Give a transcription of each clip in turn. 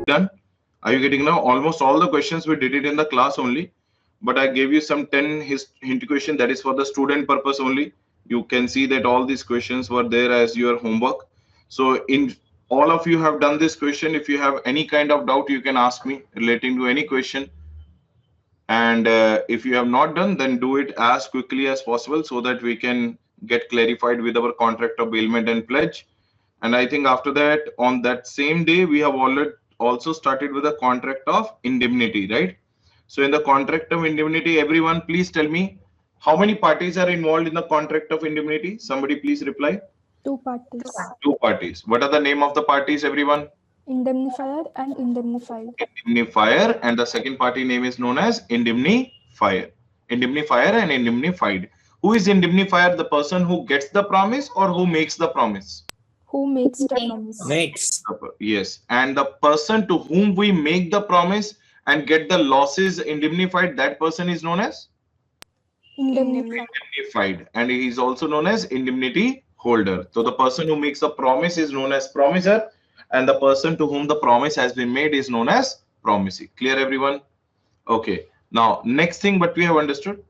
done? Are you getting now? Almost all the questions we did it in the class only, but I gave you some 10 hint question that is for the student purpose only. You can see that all these questions were there as your homework. So in all of you have done this question. If you have any kind of doubt, you can ask me relating to any question. And if you have not done, then do it as quickly as possible so that we can get clarified with our contract of bailment and pledge. And I think after that, on that same day, we have already also started with a contract of indemnity, right? So in the contract of indemnity, everyone please tell me how many parties are involved in the contract of indemnity? Somebody please reply. Two parties. Two parties. What are the name of the parties, everyone? Indemnifier and indemnified. Indemnifier, and the second party name is known as indemnifier. Indemnifier and indemnified. Who is indemnifier? The person who gets the promise or who makes the promise? Who makes the promise? Makes. Yes, and the person to whom we make the promise and get the losses indemnified, that person is known as indemnified, and he is also known as indemnity holder. So the person who makes the promise is known as promiser, and the person to whom the promise has been made is known as promisee. Clear, everyone? Okay. Now, next thing what we have understood.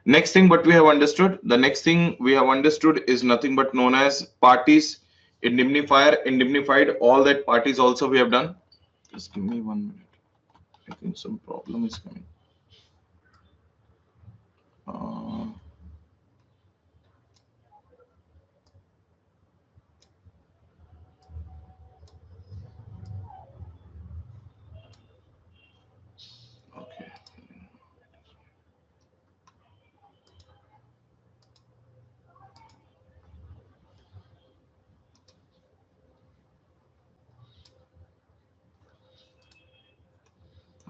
Next thing what we have understood. The next thing we have understood is nothing but known as parties, indemnifier, indemnified. All that parties also we have done. Just give me 1 minute. I think some problem is coming. Okay.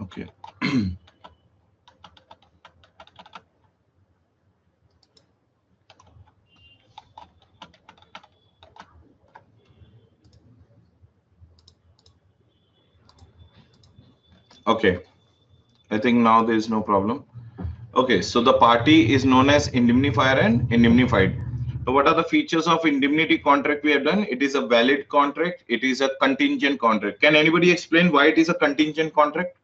Okay. Okay. I think now there is no problem. Okay, so the party is known as indemnifier and indemnified. So what are the features of indemnity contract we have done? It is a valid contract. It is a contingent contract. Can anybody explain why it is a contingent contract?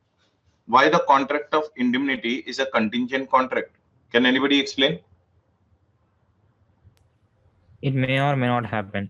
Why the contract of indemnity is a contingent contract? Can anybody explain? It may or may not happen.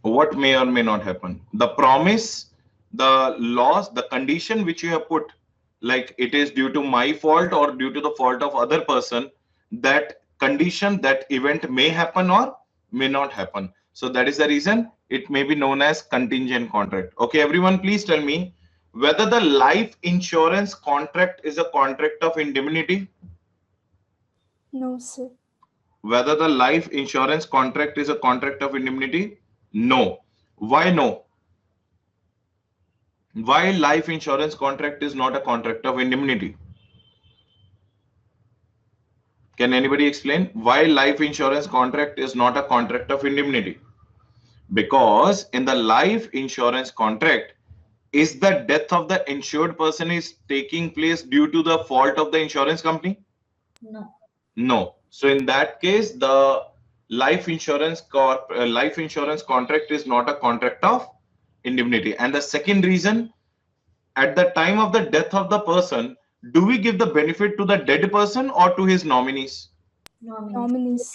What may or may not happen? The promise, the loss, the condition which you have put, like it is due to my fault or due to the fault of other person, that condition, that event may happen or may not happen. So that is the reason it may be known as contingent contract. Okay, everyone, please tell me whether the life insurance contract is a contract of indemnity. No, sir. Whether the life insurance contract is a contract of indemnity? No. Why no? Why life insurance contract is not a contract of indemnity? Can anybody explain why life insurance contract is not a contract of indemnity? Because in the life insurance contract, is the death of the insured person is taking place due to the fault of the insurance company? No. No. So in that case, the life insurance contract is not a contract of indemnity. And the second reason, at the time of the death of the person, do we give the benefit to the dead person or to his nominees? Nominees.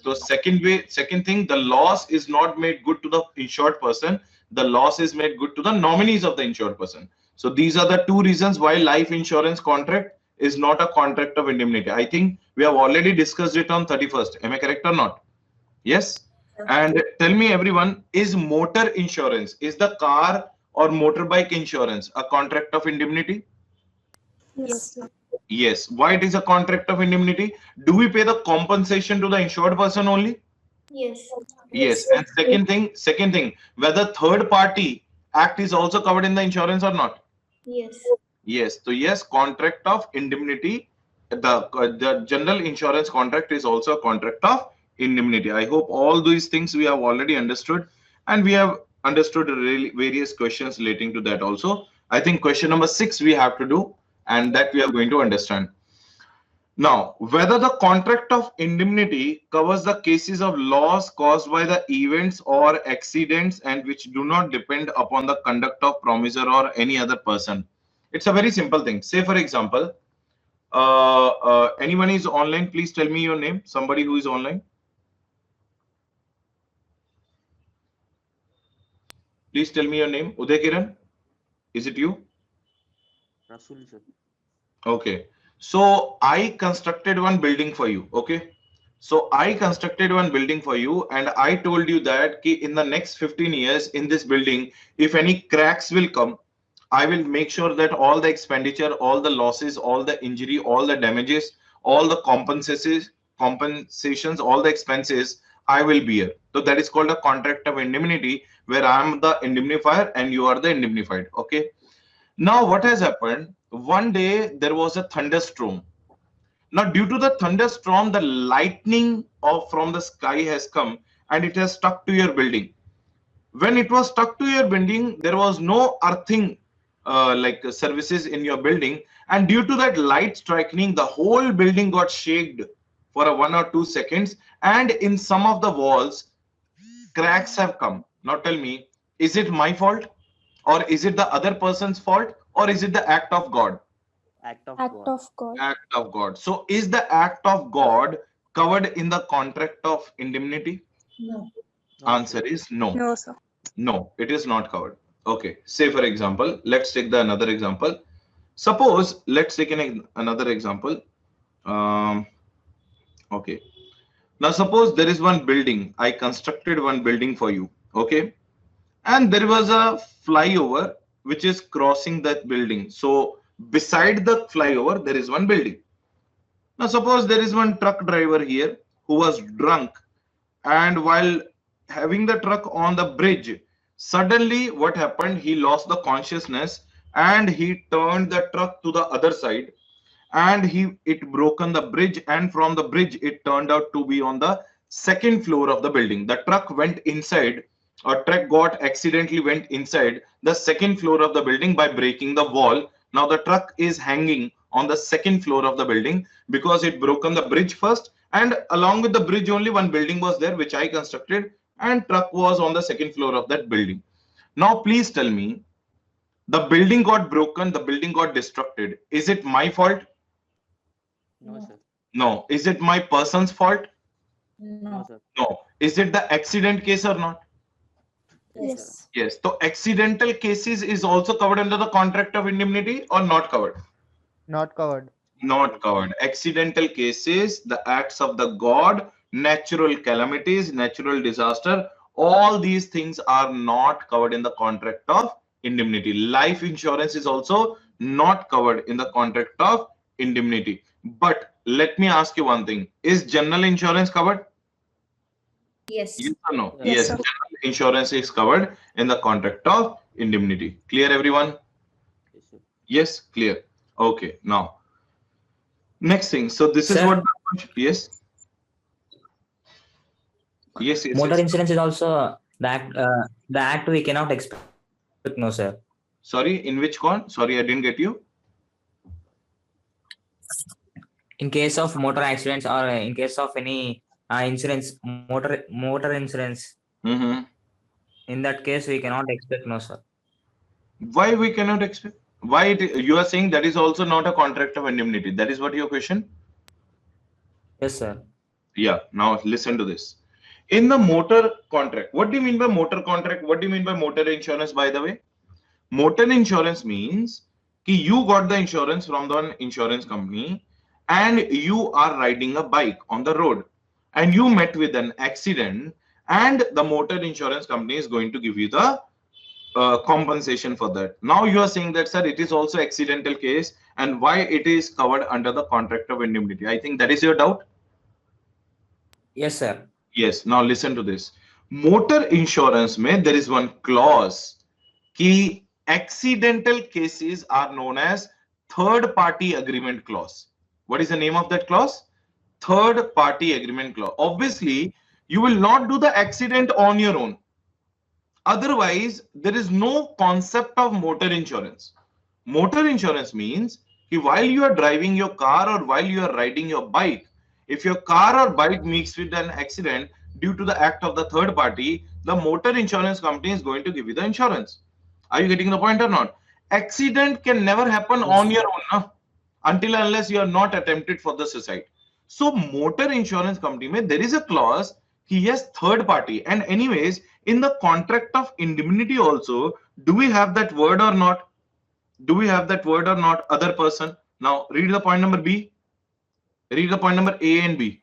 So second thing, the loss is not made good to the insured person. The loss is made good to the nominees of the insured person. So these are the two reasons why life insurance contract is not a contract of indemnity. I think we have already discussed it on 31st. Am I correct or not? Yes. And tell me, everyone, is motor insurance, is the car or motorbike insurance a contract of indemnity? Yes. Yes. Why it is a contract of indemnity? Do we pay the compensation to the insured person only? Yes. Yes. And second thing, whether third party act is also covered in the insurance or not? Yes. Yes. So yes, contract of indemnity, the general insurance contract is also a contract of indemnity. I hope all these things we have already understood, and we have understood really various questions relating to that also. I think question number 6 we have to do, and that we are going to understand. Now, whether the contract of indemnity covers the cases of loss caused by the events or accidents and which do not depend upon the conduct of promisor or any other person. It's a very simple thing. Say, for example, anyone is online, please tell me your name. Somebody who is online. Please tell me your name. Uday Kiran, is it you? Rasul sir. Okay. So I constructed one building for you. Okay. So I constructed one building for you and I told you that in the next 15 years in this building, if any cracks will come, I will make sure that all the expenditure, all the losses, all the injury, all the damages, all the compensations, all the expenses, I will bear. So that is called a contract of indemnity, where I am the indemnifier and you are the indemnified. Okay. Now what has happened? One day there was a thunderstorm. Now due to the thunderstorm, the lightning from the sky has come and it has stuck to your building. When it was stuck to your building, there was no earthing services in your building, and due to that light striking, the whole building got shaken for a 1 or 2 seconds, and in some of the walls cracks have come. Now tell me, is it my fault, or is it the other person's fault, or is it the act of God? Act of Act God. of God. Act of God. So is the act of God covered in the contract of indemnity? No. No, Answer sir. is no. No, sir. No, it is not covered. Okay. Say for example, let's take another example. Suppose, let's take another example. Okay. Now suppose there is one building. I constructed one building for you. Okay. And there was a flyover which is crossing that building. So beside the flyover, there is one building. Now suppose there is one truck driver here who was drunk, and while having the truck on the bridge, suddenly what happened? He lost the consciousness and he turned the truck to the other side, and it broken the bridge, and from the bridge it turned out to be on the second floor of the building. The truck went inside, or truck got accidentally went inside the second floor of the building by breaking the wall. Now the truck is hanging on the second floor of the building because it broken the bridge first, and along with the bridge only one building was there which I constructed, and truck was on the second floor of that building. Now please tell me, the building got broken, the building got destructed. Is it my fault? No, sir. No. Is it my person's fault? No, No. sir. No. Is it the accident case or not? Yes. Yes. So accidental cases is also covered under the contract of indemnity or not covered? Not covered. Not covered. Accidental cases, the acts of the God, natural calamities, natural disaster, all these things are not covered in the contract of indemnity. Life insurance is also not covered in the contract of indemnity. But let me ask you one thing. Is general insurance covered? Yes. Yes or no? Yes, Yes. sir. General insurance is covered in the contract of indemnity. Clear, everyone? Yes, sir. Yes, clear. Okay. Now, next thing. So this is Sir. what. Yes. Yes. Yes. Motor yes. insurance is also the act we cannot expect. No, sir. Sorry. In which con? Sorry, I didn't get you. In case of motor accidents or in case of any insurance, motor insurance, Mm-hmm. in that case we cannot expect. No, sir. Why we cannot expect? Why you are saying that is also not a contract of indemnity? That is what your question? Yes, sir. Yeah. Now listen to this. In the motor contract, what do you mean by motor contract? What do you mean by motor insurance, by the way? Motor insurance means कि you got the insurance from the insurance company and you are riding a bike on the road and you met with an accident, and the motor insurance company is going to give you the compensation for that. Now you are saying that, sir, it is also accidental case, and why it is covered under the contract of indemnity? I think that is your doubt. Yes, sir. Yes. Now listen to this. Motor insurance mein there is one clause कि accidental cases are known as third party agreement clause. What is the name of that clause? Third party agreement clause. Obviously, you will not do the accident on your own. Otherwise, there is no concept of motor insurance. Motor insurance means while you are driving your car or while you are riding your bike, if your car or bike meets with an accident due to the act of the third party, the motor insurance company is going to give you the insurance. Are you getting the point or not? Accident can never happen Yes, on your own, no? Until unless you are not attempted for the suicide. So motor insurance company mein, there is a clause, he has third party. And anyways, in the contract of indemnity also, do we have that word or not? Do we have that word or not? Other person. Now read the point number B. Read the point number A and B.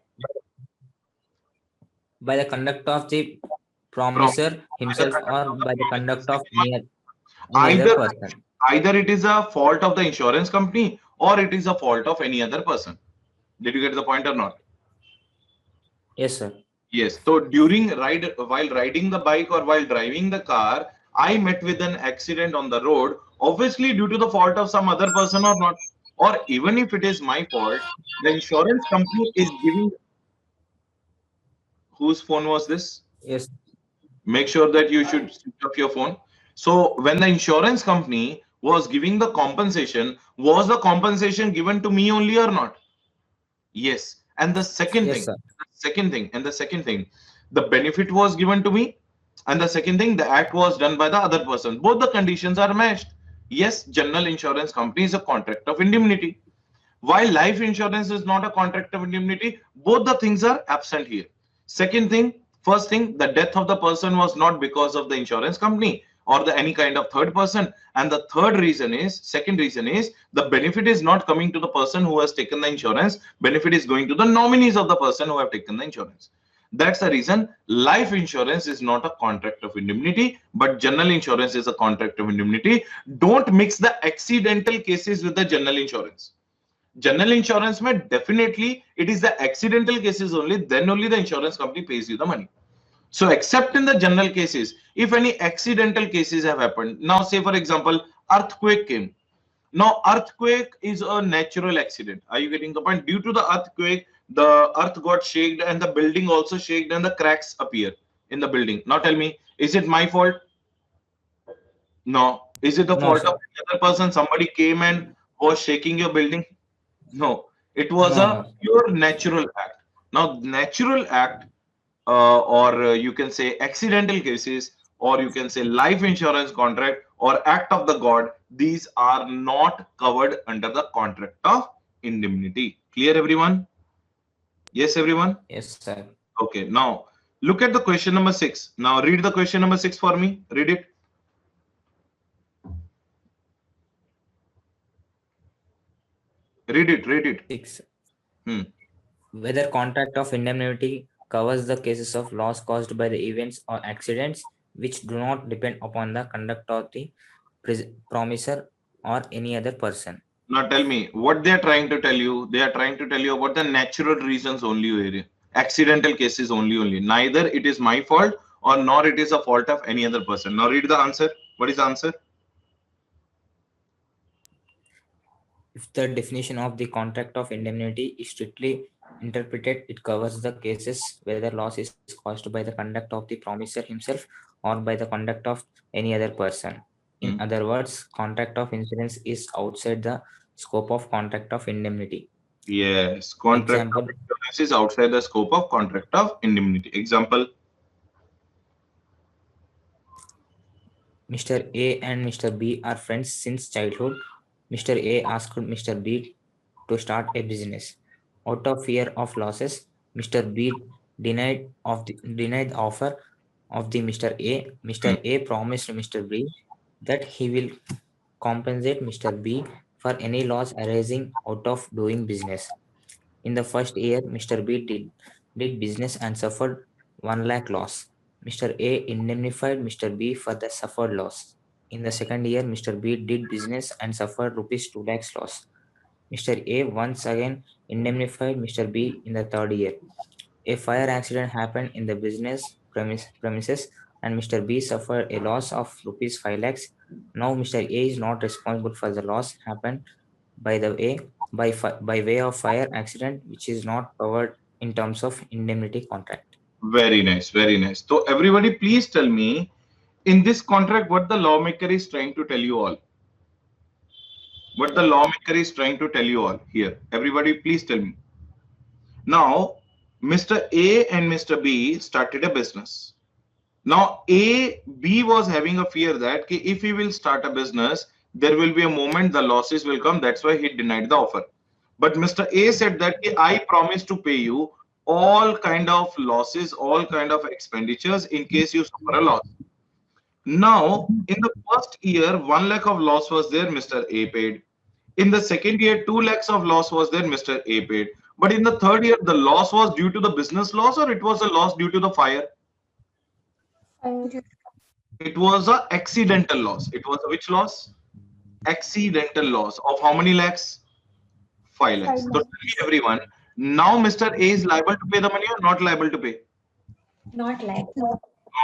by the conduct of the From promiser himself or by the conduct of any other either person. either it is a fault of the insurance company or it is a fault of any other person. Did you get the point or not? Yes, sir. Yes. So during while riding the bike or while driving the car, I met with an accident on the road, obviously due to the fault of some other person or not. Or even if it is my fault, the insurance company is giving. Whose phone was this? Yes, Make sure that you should switch off your phone. So when the insurance company was giving the compensation, was the compensation given to me only or not? Yes. And the second yes, thing, sir. the benefit was given to me. And the second thing, the act was done by the other person. Both the conditions are matched. Yes, general insurance company is a contract of indemnity. While life insurance is not a contract of indemnity, both the things are absent here. Second thing, first thing, the death of the person was not because of the insurance company or the any kind of third person. And the second reason is the benefit is not coming to the person who has taken the insurance. Benefit is going to the nominees of the person who have taken the insurance. That's the reason life insurance is not a contract of indemnity, but general insurance is a contract of indemnity. Don't mix the accidental cases with the general insurance. General insurance may definitely it is the accidental cases only, then only the insurance company pays you the money. So except in the general cases, if any accidental cases have happened, now say for example earthquake came. Now earthquake is a natural accident. Are you getting the point? Due to the earthquake, the earth got shaken and the building also shaken and the cracks appear in the building. Now tell me, is it my fault? No. Is it the No, fault of sir. the other person? Somebody came and was shaking your building? No, it was No, a no. pure natural act. Now, natural act, or you can say accidental cases, or you can say life insurance contract or act of the God, these are not covered under the contract of indemnity. Clear, everyone? Yes, everyone? Yes, sir. Okay, now look at the question number 6. Now, read the question number 6 for me. Read it. Read it, read it. 6. Hmm. Whether contract of indemnity covers the cases of loss caused by the events or accidents which do not depend upon the conduct of the promiser or any other person. Now tell me what they are trying to tell you. They are trying to tell you about the natural reasons only, area. Accidental cases only. Neither it is my fault or nor it is a fault of any other person. Now read the answer. What is the answer? If the definition of the contract of indemnity is strictly interpreted, it covers the cases whether loss is caused by the conduct of the promiser himself or by the conduct of any other person. In other words, contract of insurance is outside the scope of contract of indemnity. Yes, contract of Example, insurance is outside the scope of contract of indemnity. Example. Mr. A and Mr. B are friends since childhood. Mr. A asked Mr. B to start a business. Out of fear of losses, Mr. B denied the offer of the Mr. A. Hmm. Mr. A promised Mr. B that he will compensate Mr. B for any loss arising out of doing business. In the first year, Mr. B did business and suffered 1 lakh loss. Mr. A indemnified Mr. B for the suffered loss. In the second year, Mr. B did business and suffered rupees 2 lakhs loss. Mr. A once again indemnified Mr. B in the third year. A fire accident happened in the business premises and Mr. B suffered a loss of rupees 5 lakhs. Now Mr. A is not responsible for the loss happened by the way by way of fire accident, which is not covered in terms of indemnity contract. Very nice, very nice. So everybody, please tell me in this contract what the lawmaker is trying to tell you all. what the lawmaker is trying to tell you all here. Everybody, please tell me. Now, Mr. A and Mr. B started a business. Now, B was having a fear that if he will start a business, there will be a moment the losses will come. That's why he denied the offer. But Mr. A said that I promise to pay you all kind of losses, all kind of expenditures in case you suffer a loss. Now, in the first year, 1 lakh of loss was there, Mr. A paid. In the second year, 2 lakhs of loss was there, Mr. A paid. But in the third year, the loss was due to the business loss or it was a loss due to the fire? It was a accidental loss. It was a which loss? Accidental loss of how many lakhs? 5 lakhs. So tell me everyone, now Mr. A is liable to pay the money or not liable to pay? Not like.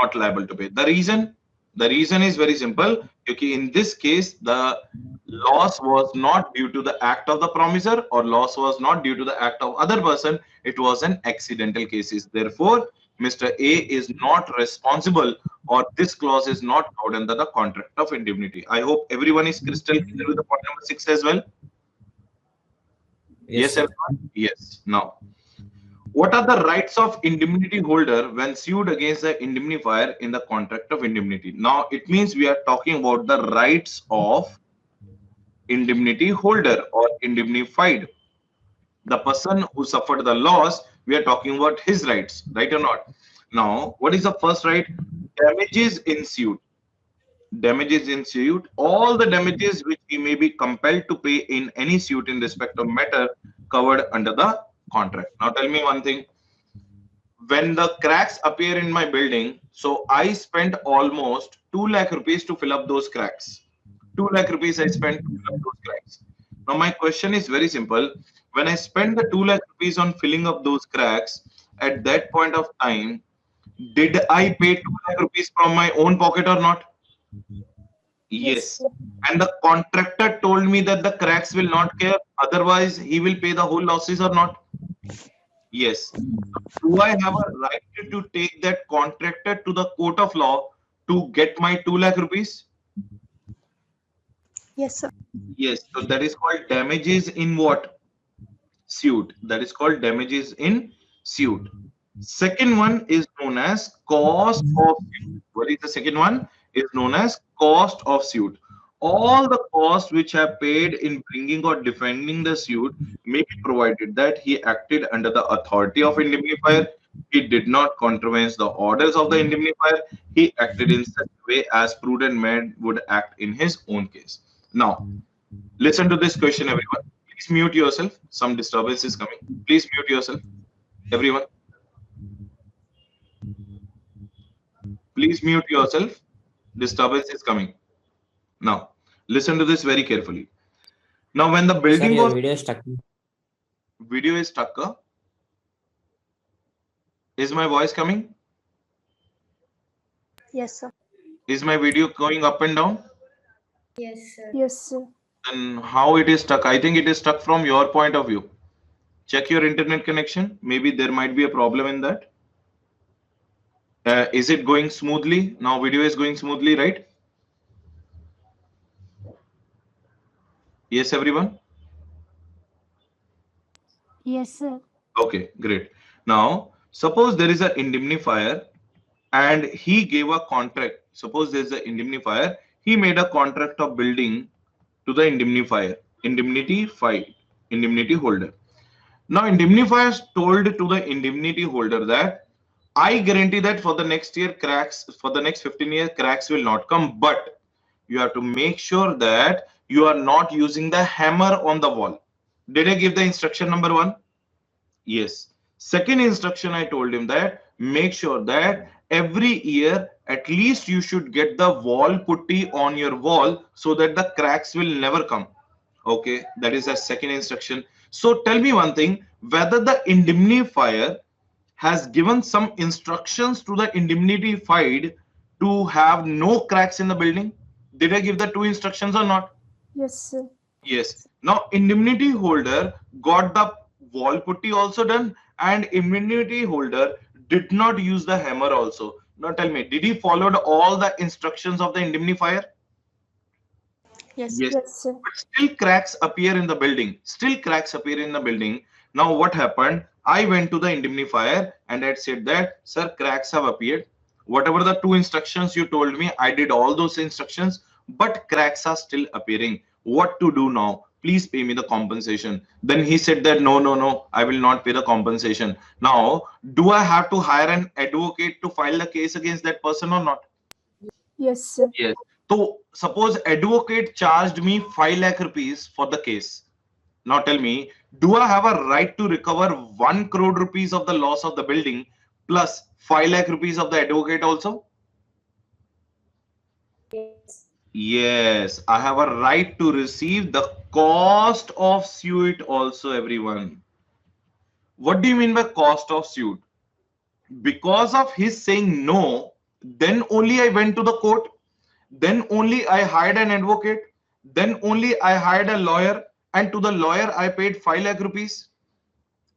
Not liable to pay. The reason is very simple. Okay, in this case, the loss was not due to the act of the promiser or loss was not due to the act of other person. It was an accidental cases. Therefore, Mr. A is not responsible or this clause is not covered under the contract of indemnity. I hope everyone is crystal clear with the point number 6 as well. Yes, sir. everyone? Yes. Now, what are the rights of indemnity holder when sued against the indemnifier in the contract of indemnity? Now, it means we are talking about the rights of indemnity holder or indemnified. The person who suffered the loss, we are talking about his rights, right or not? Now, what is the first right? Damages in suit. Damages in suit. All the damages which he may be compelled to pay in any suit in respect of matter covered under the contract. Now tell me one thing. When the cracks appear in my building, so I spent almost 2 lakh rupees to fill up those cracks. 2 lakh rupees I spent to fill up those cracks. Now my question is very simple. When I spent the 2 lakh rupees on filling up those cracks, at that point of time, did I pay 2 lakh rupees from my own pocket or not? Yes. And the contractor told me that the cracks will not care, otherwise he will pay the whole losses or not? Yes. Do I have a right to take that contractor to the court of law to get my 2 lakh rupees? Yes, sir. Yes. So that is called damages in what? Suit. That is called damages in suit. Second one is known as cost of suit. What is the second one? Is known as cost of suit. All the costs which have paid in bringing or defending the suit may be provided that he acted under the authority of indemnifier. He did not contravene the orders of the indemnifier. He acted in such a way as prudent man would act in his own case. Now, listen to this question, everyone. Please mute yourself. Some disturbance is coming. Please mute yourself, everyone. Please mute yourself. Disturbance is coming. Now, listen to this very carefully. Now, when the building Sir, your was... video is stuck. Video is stuck. Is my voice coming? Yes, sir. Is my video going up and down? Yes, sir. Yes, sir. And how it is stuck? I think it is stuck from your point of view. Check your internet connection. Maybe there might be a problem in that. Is it going smoothly? Now video is going smoothly, right? Yes, everyone? Yes, sir. Okay, great. Now, suppose there is an indemnifier and he gave a contract. Suppose there is an indemnifier. He made a contract of building to the indemnifier, indemnity holder. Now, indemnifiers told to the indemnity holder that I guarantee that for the next year cracks, for the next 15 years cracks will not come, but you have to make sure that you are not using the hammer on the wall. Did I give the instruction number 1? Yes. Second instruction, I told him that make sure that every year at least you should get the wall putty on your wall so that the cracks will never come. Okay, that is a second instruction. So tell me one thing, whether the indemnifier has given some instructions to the indemnified to have no cracks in the building. Did I give the 2 instructions or not? Yes, sir. Yes. Now indemnity holder got the wall putty also done and indemnity holder did not use the hammer also. Now tell me, did he follow all the instructions of the indemnifier? Yes. Yes. Yes, sir. But still cracks appear in the building. Still cracks appear in the building. Now what happened? I went to the indemnifier and I said that, sir, cracks have appeared. Whatever the two instructions you told me, I did all those instructions, but cracks are still appearing. What to do now? Please pay me the compensation. Then he said that no, no, no, I will not pay the compensation. Now, do I have to hire an advocate to file the case against that person or not? Yes, sir. Yes. So suppose advocate charged me 5 lakh rupees for the case. Now tell me, do I have a right to recover 1 crore rupees of the loss of the building plus 5 lakh rupees of the advocate also? Yes. Yes, I have a right to receive the cost of suit also, everyone. What do you mean by cost of suit? Because of his saying no, then only I went to the court. Then only I hired an advocate. Then only I hired a lawyer. And to the lawyer, I paid 5 lakh rupees.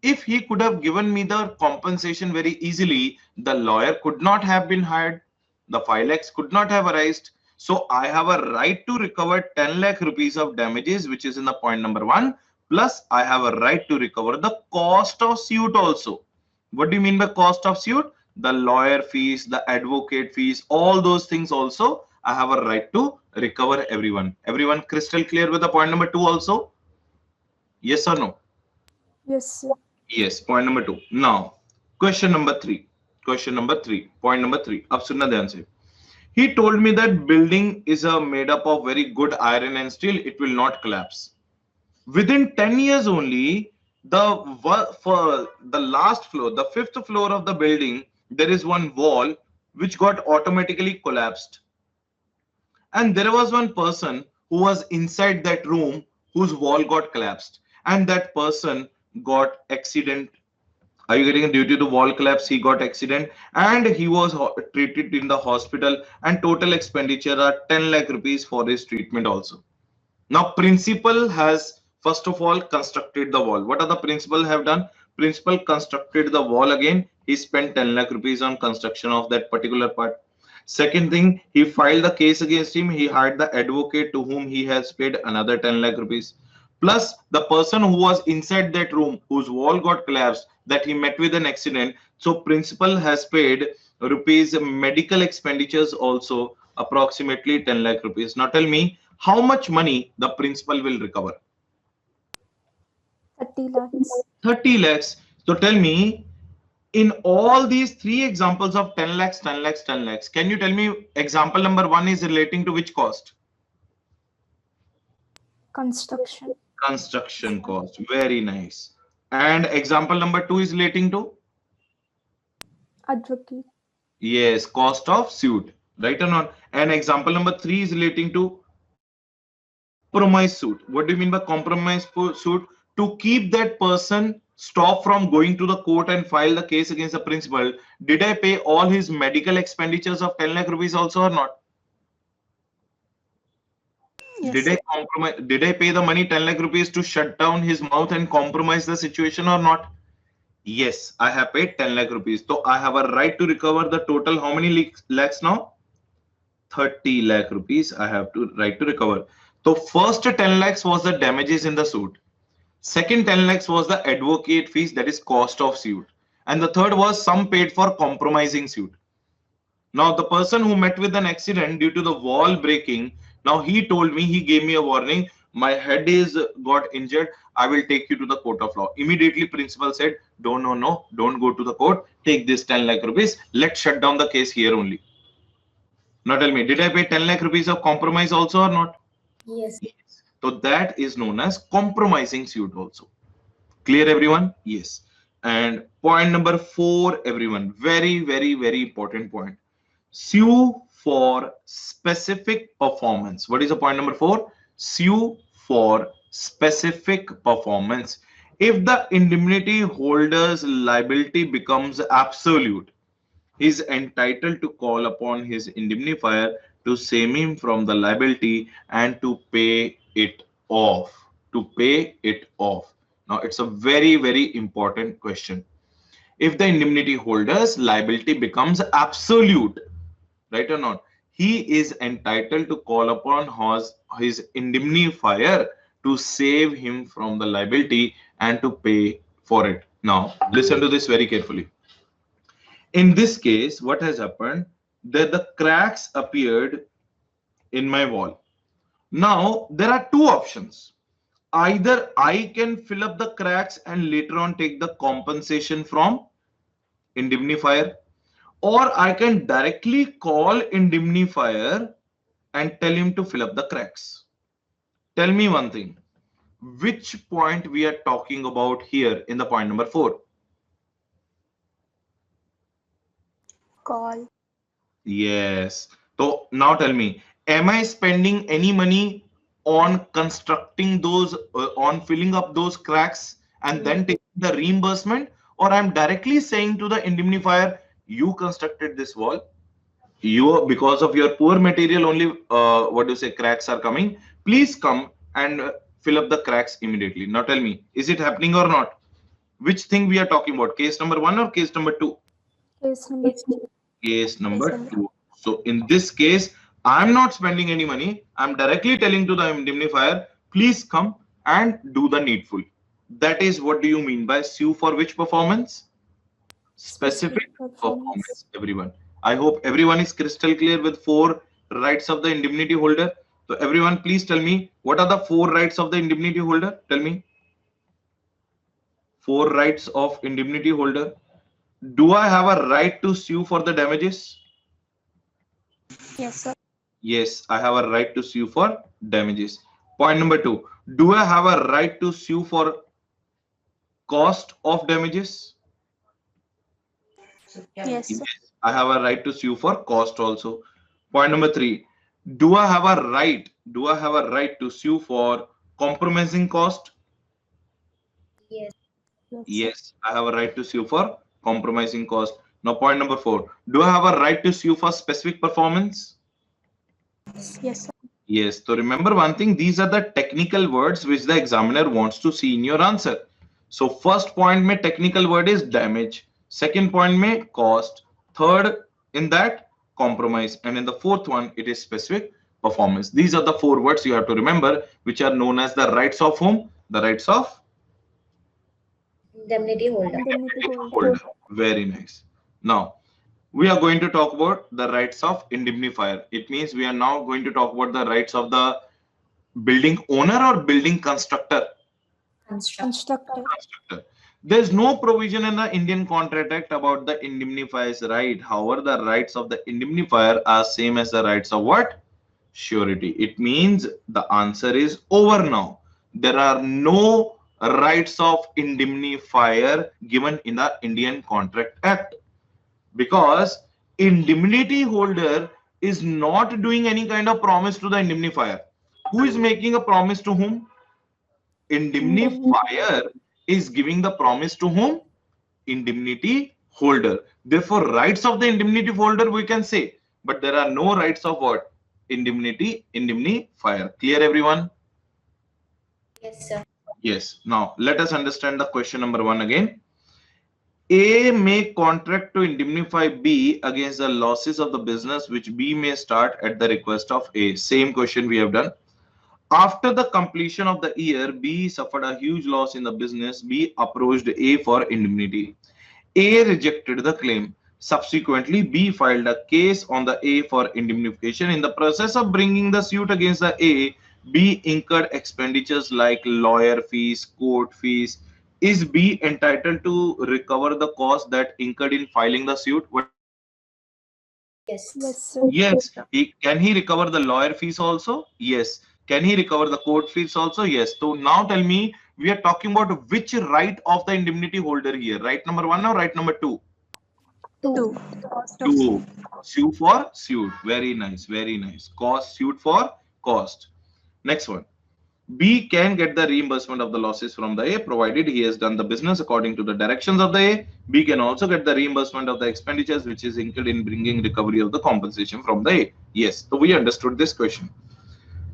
If he could have given me the compensation very easily, the lawyer could not have been hired. The 5 lakhs could not have arisen. So I have a right to recover 10 lakh rupees of damages, which is in the point number 1. Plus, I have a right to recover the cost of suit also. What do you mean by cost of suit? The lawyer fees, the advocate fees, all those things also. I have a right to recover everyone. Everyone crystal clear with the point number 2 also? Yes or no? Yes, sir. Yes, point number 2. Now, question number 3. Question number 3. Point number 3. Ab sunna dhyan se. He told me that building is made up of very good iron and steel. It will not collapse. Within 10 years only, for the last floor, the 5th floor of the building, there is one wall which got automatically collapsed. And there was one person who was inside that room whose wall got collapsed. And that person got accident. Are you getting it? Due to the wall collapse, he got accident and he was treated in the hospital, and total expenditure are 10 lakh rupees for his treatment also. Now, principal has first of all constructed the wall. What are the principal have done? Principal constructed the wall again. He spent 10 lakh rupees on construction of that particular part. Second thing, he filed the case against him. He hired the advocate to whom he has paid another 10 lakh rupees. Plus, the person who was inside that room, whose wall got collapsed, that he met with an accident. So, principal has paid rupees medical expenditures also, approximately 10 lakh rupees. Now, tell me, how much money the principal will recover? 30 lakhs. 30 lakhs. So, tell me, in all these 3 examples of 10 lakhs, 10 lakhs, 10 lakhs, can you tell me example number 1 is relating to which cost? Construction. Construction cost. Very nice. And example number 2 is relating to? Advocate. Yes, cost of suit. Right or not? And example number 3 is relating to compromise suit. What do you mean by compromise suit? To keep that person stop from going to the court and file the case against the principal, did I pay all his medical expenditures of 10 lakh rupees also or not? Yes, Did I compromise? Did I pay the money 10 lakh rupees to shut down his mouth and compromise the situation or not? Yes, I have paid 10 lakh rupees. So I have a right to recover the total. How many lakhs now? 30 lakh rupees I have to right to recover. So first 10 lakhs was the damages in the suit. Second 10 lakhs was the advocate fees, that is cost of suit. And the third was sum paid for compromising suit. Now the person who met with an accident due to the wall breaking, now he told me, he gave me a warning, my head is got injured, I will take you to the court of law. Immediately principal said, no, don't go to the court, take this 10 lakh rupees, let's shut down the case here only. Now tell me, did I pay 10 lakh rupees of compromise also or not? Yes. Yes. So that is known as compromising suit also. Clear everyone? Yes. And point number 4, everyone, very, very, very important point. Sue for specific performance. What is the point number 4? Sue for specific performance. If the indemnity holder's liability becomes absolute, he is entitled to call upon his indemnifier to save him from the liability and to pay it off. To pay it off. Now, it's a very, very important question. If the indemnity holder's liability becomes absolute, right or not, he is entitled to call upon his indemnifier to save him from the liability and to pay for it. Now, listen to this very carefully. In this case, what has happened? That the cracks appeared in my wall. Now, there are two options. Either I can fill up the cracks and later on take the compensation from indemnifier, or I can directly call indemnifier and tell him to fill up the cracks. Tell me one thing. Which point we are talking about here in the point number 4? Call. Yes. So now tell me, am I spending any money on constructing those, on filling up those cracks and then taking the reimbursement, or I'm directly saying to the indemnifier, you constructed this wall, you, because of your poor material only, what do you say, cracks are coming, please come and fill up the cracks immediately. Now tell me, is it happening or not? Which thing we are talking about, case number 1 or case number 2? Case number 2. Case number number 2. So in this case, I'm not spending any money, I'm directly telling to the indemnifier, please come and do the needful. That is, what do you mean by sue for which performance? Specific performance. Everyone, I hope everyone is crystal clear with 4 rights of the indemnity holder. So everyone, please tell me, what are the 4 rights of the indemnity holder? Tell me. 4 rights of indemnity holder. Do I have a right to sue for the damages? Yes, sir. Yes, I have a right to sue for damages. Point number 2. Do I have a right to sue for cost of damages? Yes, sir. Yes, I have a right to sue for cost also. Point number 3. Do I have a right? Do I have a right to sue for compromising cost? Yes. Yes, I have a right to sue for compromising cost. Now, point number 4. Do I have a right to sue for specific performance? Yes, sir. Yes. So remember one thing, these are the technical words which the examiner wants to see in your answer. So first point mein technical word is damage. Second point mein cost. Third in that compromise. And in the fourth one, it is specific performance. These are the 4 words you have to remember, which are known as the rights of whom? The rights of Indemnity holder. Indemnity holder. holder. Very nice. Now, we are going to talk about the rights of indemnifier. It means we are now going to talk about the rights of the building owner or building constructor. Constructor. There's no provision in the Indian Contract Act about the indemnifier's right. However, the rights of the indemnifier are same as the rights of what? Surety. It means the answer is over now. There are no rights of indemnifier given in the Indian Contract Act, because indemnity holder is not doing any kind of promise to the indemnifier. Who is making a promise to whom? Indemnifier is giving the promise to whom? Indemnity holder. Therefore, rights of the indemnity holder we can say, but there are no rights of what? Indemnifier. Clear, everyone? Yes, sir. Yes. Now let us understand the question number 1 again. A may contract to indemnify B against the losses of the business which B may start at the request of A. Same question we have done. After the completion of the year, B suffered a huge loss in the business. B approached A for indemnity. A rejected the claim. Subsequently, B filed a case on the A for indemnification. In the process of bringing the suit against the A, B incurred expenditures like lawyer fees, court fees. Is B entitled to recover the cost that incurred in filing the suit? What do you say? Yes. Yes, sir. Yes. Can he recover the lawyer fees also? Yes. Can he recover the court fees also? Yes. So now tell me, we are talking about which right of the indemnity holder here? Right number 1 or right number 2? 2. To sue for suit. Very nice. Very nice. Cost, suit for cost. Next one. B can get the reimbursement of the losses from the A provided he has done the business according to the directions of the A. B can also get the reimbursement of the expenditures which is incurred in bringing recovery of the compensation from the A. Yes, so we understood this question.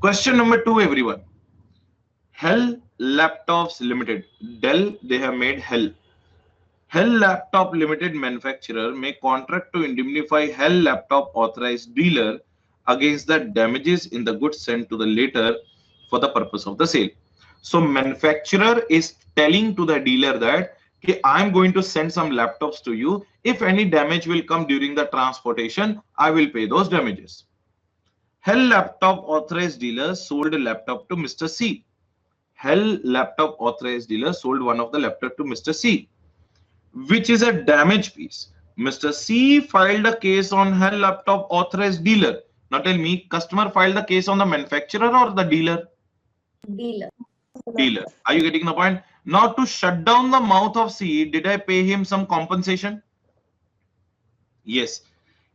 Question number 2, everyone. Hell Laptops Limited. Dell, they have made Hell. Hell Laptop Limited manufacturer may contract to indemnify Hell Laptop authorized dealer against the damages in the goods sent to the later for the purpose of the sale. So manufacturer is telling to the dealer that, okay, I'm going to send some laptops to you. If any damage will come during the transportation, I will pay those damages. Hell Laptop authorized dealer sold a laptop to Mr. C. Hell Laptop authorized dealer sold one of the laptop to Mr. C, which is a damage piece. Mr. C filed a case on Hell Laptop authorized dealer. Now tell me, customer filed the case on the manufacturer or the dealer? Dealer. Dealer. Are you getting the point? Now to shut down the mouth of C, did I pay him some compensation? Yes.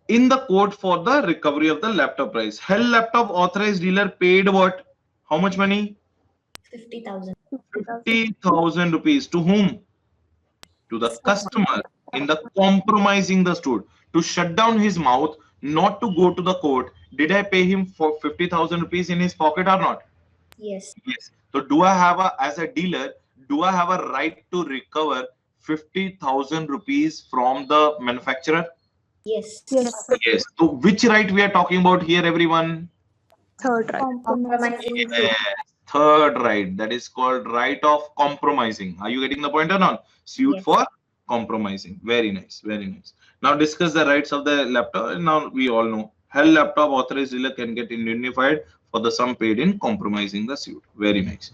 In the court for the recovery of the laptop price, Hell Laptop authorized dealer paid what? How much money? 50,000. 50,000 rupees. To whom? To the customer in the compromising the stood to shut down his mouth, not to go to the court. Did I pay him for 50,000 rupees in his pocket or not? Yes. Yes. So do I have a, as a dealer, do I have a right to recover 50,000 rupees from the manufacturer? Yes. Yes. Yes. So which right we are talking about here, everyone? Third right. Compromising. Yes. Third right, that is called right of compromising. Are you getting the point or not? Suit Yes. for compromising. Very nice, very nice. Now discuss the rights of the laptop. Now we all know Hell Laptop authorized dealer can get indemnified for the sum paid in compromising the suit. Very nice.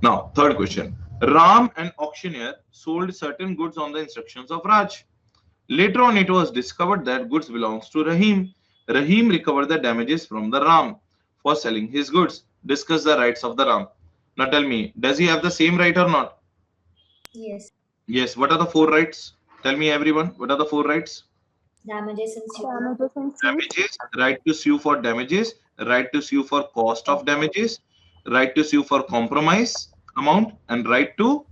Now third question. Ram, an auctioneer, sold certain goods on the instructions of Raj. Later on, it was discovered that goods belongs to Rahim. Rahim recovered the damages from the Ram for selling his goods. Discuss the rights of the Ram. Now tell me, does he have the same right or not? Yes. Yes. What are the four rights? Tell me, everyone. What are the four rights? Damages and suit. Damages and suit. Damages, right to sue for damages, right to sue for cost of damages, right to sue for compromise amount, and right to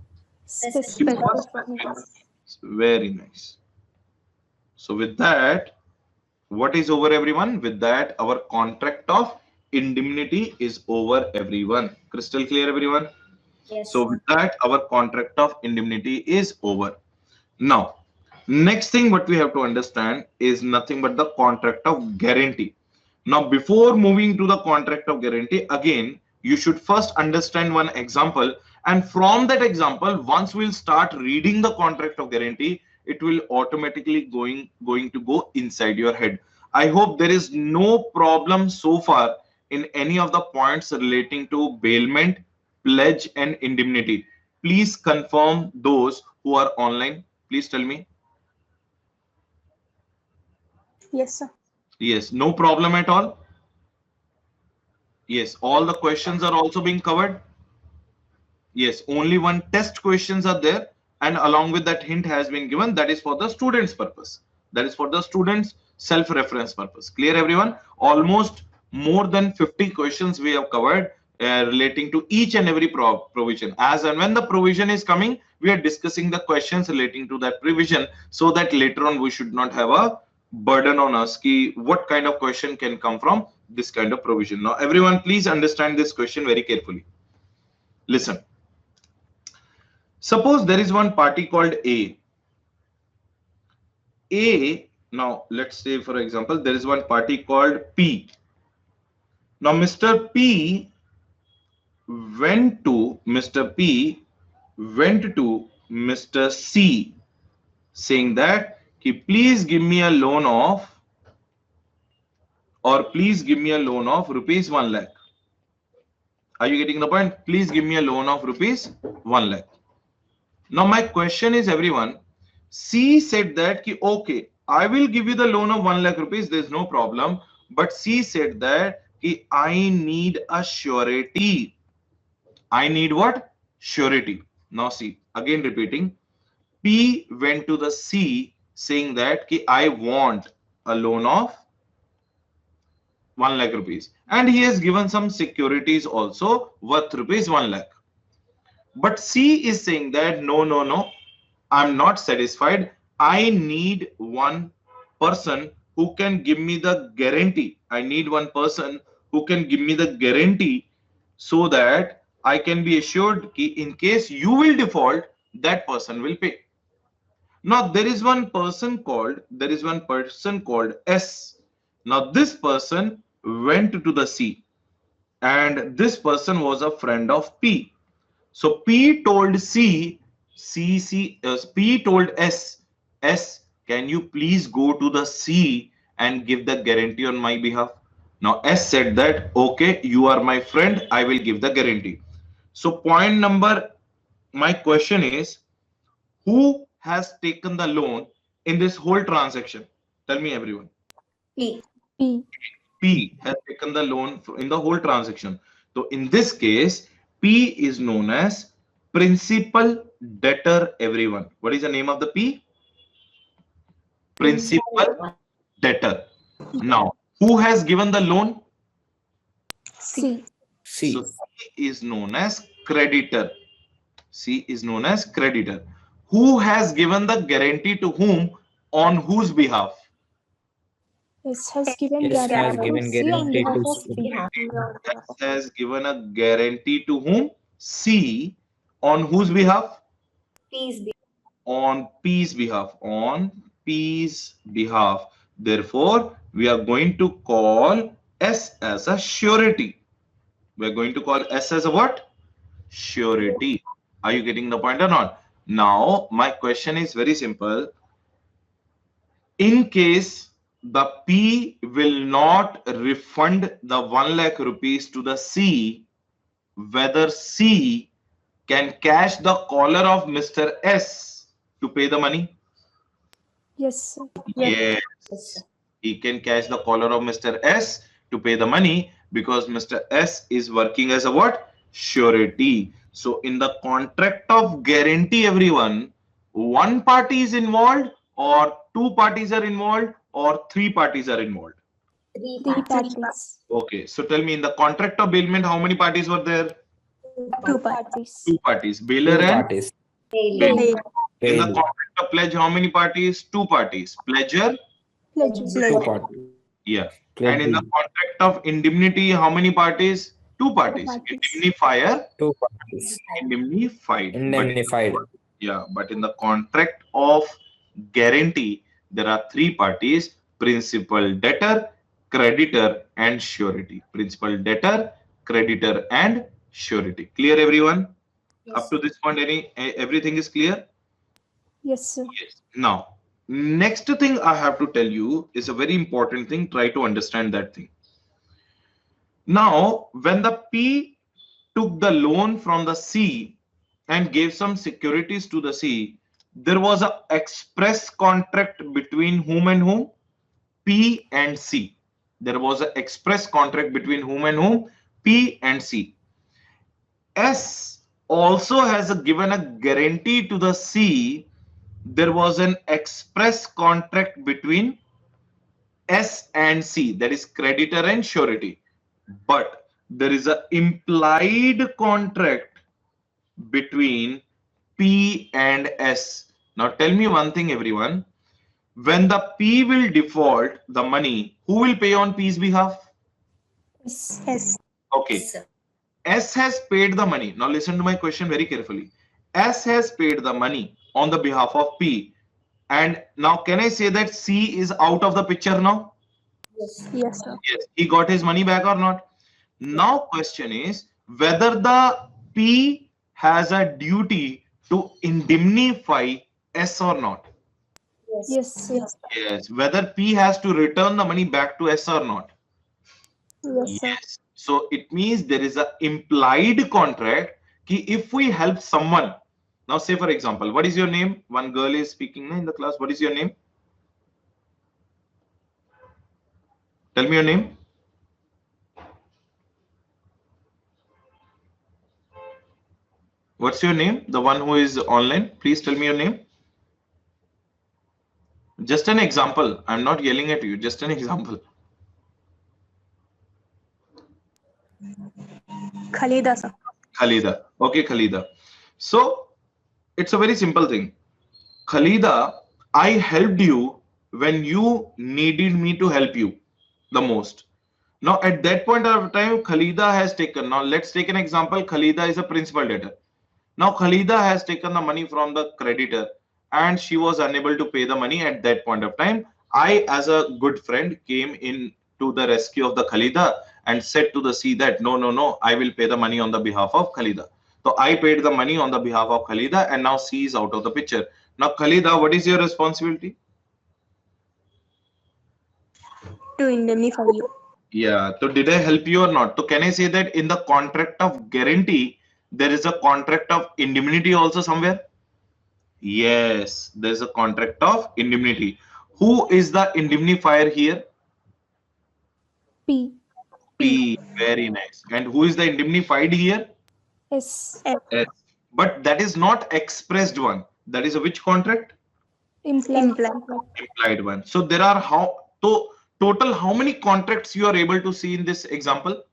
sue for Specific. very nice. So with that, what is over, everyone? With that, our contract of indemnity is over, everyone. Crystal clear, everyone? Yes. So with that, our contract of indemnity is over. Now, next thing what we have to understand is nothing but the contract of guarantee. Now, before moving to the contract of guarantee, again, you should first understand one example. And from that example, once we'll start reading the contract of guarantee, it will automatically going to go inside your head. I hope there is no problem so far in any of the points relating to bailment, pledge, and indemnity. Please confirm those who are online. Please tell me. Yes, sir. Yes, no problem at all. Yes, all the questions are also being covered. Yes, only one test questions are there, and along with that hint has been given, that is for the students purpose. That is for the students self-reference purpose. Clear, everyone? Almost more than 50 questions we have covered relating to each and every provision. As and when the provision is coming, we are discussing the questions relating to that provision, so that later on we should not have a burden on us ki what kind of question can come from this kind of provision. Now everyone, please understand this question very carefully. Listen. Suppose there is one party called A. Now let's say, for example, there is one party called P. Now Mr. P went to Mr. C saying that, please give me a loan of, or please give me a loan of rupees 1 lakh. Are you getting the point? Please give me a loan of rupees 1 lakh. Now my question is, everyone, C said that, okay, I will give you the loan of 1 lakh rupees, there's no problem. But C said that, I need a surety. I need what? Surety. Now see, again repeating, P went to the C saying that, I want a loan of 1 lakh rupees. And he has given some securities also worth rupees 1 lakh. But C is saying that, no, I'm not satisfied. I need one person who can give me the guarantee. I need one person who can give me the guarantee so that I can be assured that in case you will default, that person will pay. Now there is one person called S. Now this person went to the C, and this person was a friend of P. So P told P told S, can you please go to the C and give the guarantee on my behalf? Now S said that, okay, you are my friend, I will give the guarantee. So my question is, who has taken the loan in this whole transaction? Tell me, everyone. P. P. P has taken the loan in the whole transaction. So in this case, P is known as principal debtor, everyone. What is the name of the P? Principal debtor. Now, who has given the loan? C. C. So C is known as creditor. C is known as creditor. Who has given the guarantee to whom? On whose behalf? S has given S has guarantee given to C on guarantee behalf to of C. P. S has given a guarantee to whom? C. On whose behalf? P's. On P's behalf. On P's behalf. Therefore, we are going to call S as a surety. We are going to call S as a what? Surety. Are you getting the point or not? Now, my question is very simple. In case the P will not refund the 1 lakh rupees to the C, whether C can cash the collar of Mr. S to pay the money? Yes, sir. Yes. Yes. He can cash the collar of Mr. S to pay the money because Mr. S is working as a what? Surety. So in the contract of guarantee, everyone, one party is involved, or two parties are involved, or three parties are involved. Three Three parties. parties. Okay, so tell me, in the contract of bailment, how many parties were there? Two parties. Two parties, bailer Two and parties. Payee. in the Payee. contract of pledge, how many parties? Two parties, pledger, Pledges. Two parties. yeah. And in the Pledgee. contract of indemnity, how many parties? Two parties, parties. indemnifier, Two parties. indemnified. But Indemnified. yeah, but in the contract of guarantee, there are three parties: principal debtor, creditor, and surety. Principal debtor, creditor, and surety. Clear, everyone? Yes. Up to this point, everything is clear? Yes, sir. Yes. Now, next thing I have to tell you is a very important thing. Try to understand that thing. Now, when the P took the loan from the C and gave some securities to the C, there was an express contract between whom and whom? P and C. There was an express contract between whom and whom? P and C. S also has given a guarantee to the C. There was an express contract between S and C, that is creditor and surety. But there is an implied contract between P and S. Now tell me one thing, everyone. When the P will default the money, who will pay on P's behalf? S. S. Okay. Yes, sir. S has paid the money. Now listen to my question very carefully. S has paid the money on the behalf of P. And now can I say that C is out of the picture now? Yes. Yes, sir. Yes. He got his money back or not? Now question is whether the P has a duty to indemnify S or not. Yes. Yes. Yes. Yes. Whether P has to return the money back to S or not. Yes, sir. Yes. So it means there is a implied contract ki if we help someone. Now say for example, what is your name? One girl is speaking in the class. What is your name? Tell me your name. What's your name? The one who is online. Please tell me your name. Just an example. I'm not yelling at you. Just an example. Khalida, sir. Khalida. Okay, Khalida. So it's a very simple thing. Khalida, I helped you when you needed me to help you the most. Now, at that point of time, Khalida has taken. Now, let's take an example. Khalida is a principal debtor. Now, Khalida has taken the money from the creditor and she was unable to pay the money at that point of time. I, as a good friend, came in to the rescue of the Khalida and said to the sea that no, I will pay the money on the behalf of Khalida. So I paid the money on the behalf of Khalida, and now sea is out of the picture. Now Khalida, what is your responsibility? To indemnify you. Yeah, so did I help you or not? So can I say that in the contract of guarantee, there is a contract of indemnity also somewhere? Yes, there's a contract of indemnity. Who is the indemnifier here? P. P. Very nice. And who is the indemnified here? S. S. But that is not expressed one. That is a which contract? Implied. Implied one. So there are total how many contracts you are able to see in this example?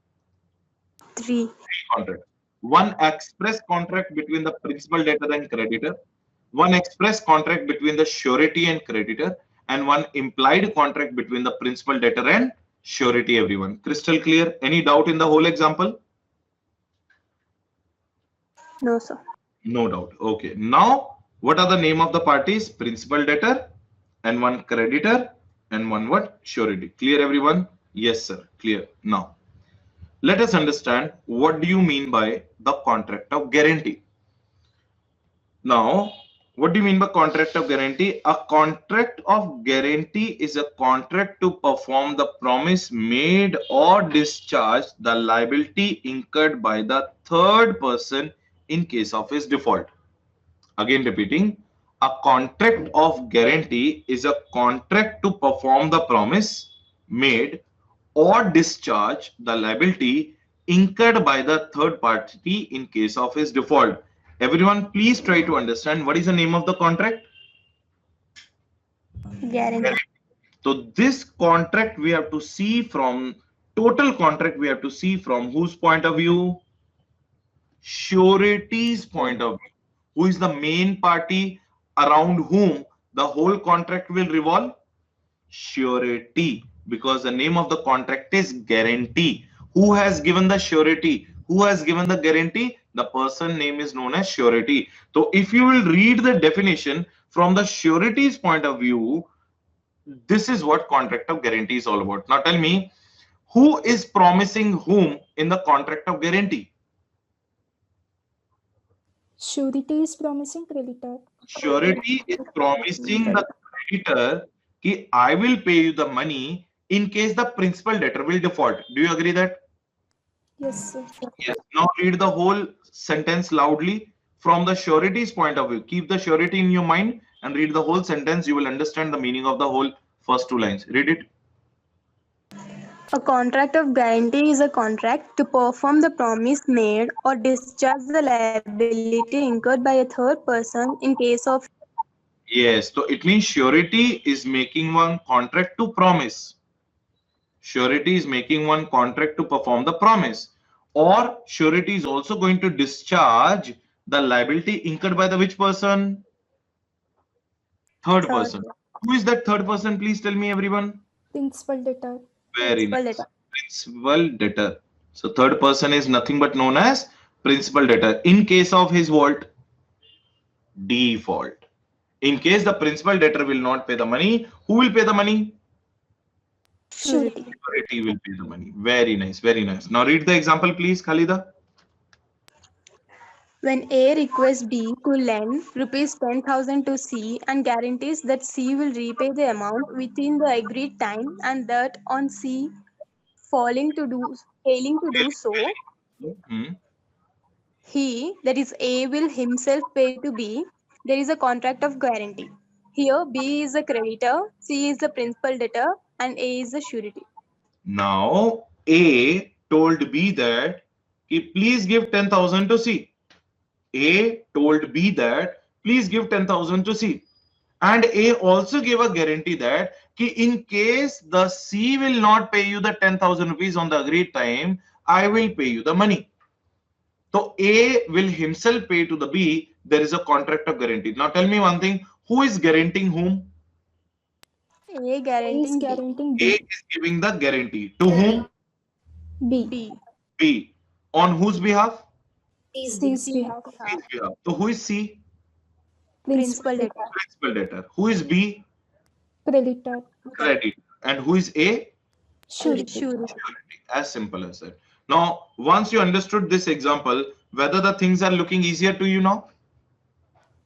3. 3 contracts. One express contract between the principal debtor and creditor, one express contract between the surety and creditor, and one implied contract between the principal debtor and surety. Everyone crystal clear? Any doubt in the whole example? No, sir. No doubt. Okay, now what are the name of the parties? Principal debtor and one creditor and one what? Surety. Clear everyone? Yes sir, clear. Now let us understand what do you mean by the contract of guarantee. Now, what do you mean by contract of guarantee? A contract of guarantee is a contract to perform the promise made or discharge the liability incurred by the third person in case of his default. Again repeating, a contract of guarantee is a contract to perform the promise made or discharge the liability incurred by the third party in case of his default. Everyone, please try to understand what is the name of the contract. Guarantee. So this contract we have to see from total contract we have to see from whose point of view? Surety's point of view. Who is the main party around whom the whole contract will revolve? Surety, because the name of the contract is guarantee. Who has given the surety? Who has given the guarantee? The person name is known as surety. So if you will read the definition from the surety's point of view, this is what contract of guarantee is all about. Now tell me, who is promising whom in the contract of guarantee? Surety is promising creditor. Surety is promising the creditor कि I will pay you the money in case the principal debtor will default. Do you agree that? Yes, sir. Yes. Now read the whole sentence loudly from the surety's point of view. Keep the surety in your mind and read the whole sentence. You will understand the meaning of the whole first 2 lines. Read it. A contract of guarantee is a contract to perform the promise made or discharge the liability incurred by a third person in case of. Yes. So it means surety is making one contract to promise. Surety is making one contract to perform the promise. Or surety is also going to discharge the liability incurred by the which person? Third person. Who is that third person? Please tell me, everyone. Principal debtor. Very nice. Principal debtor. So third person is nothing but known as principal debtor. In case of his what? Default. In case the principal debtor will not pay the money, who will pay the money? Surety. Surety will pay the money. Very nice, very nice. Now read the example, please, Khalida. When A requests B to lend rupees 10,000 to C and guarantees that C will repay the amount within the agreed time, and that on C failing to do so, he, that is A, will himself pay to B. There is a contract of guarantee. Here B is a creditor, C is the principal debtor, and A is the surety. Now A told B that please give 10,000 to C. A told B that please give 10,000 to C. And A also gave a guarantee that in case the C will not pay you the 10,000 rupees on the agreed time, I will pay you the money. So A will himself pay to the B. There is a contract of guarantee. Now tell me one thing. Who is guaranteeing whom? A guaranteeing A is giving the guarantee. To whom? B. B. On whose behalf? C's behalf. C's behalf. So who is C? Principal debtor. Principal debtor. Who is B? Creditor. Credit. And who is A? Surety. Surety. As simple as that. Now, once you understood this example, whether the things are looking easier to you now?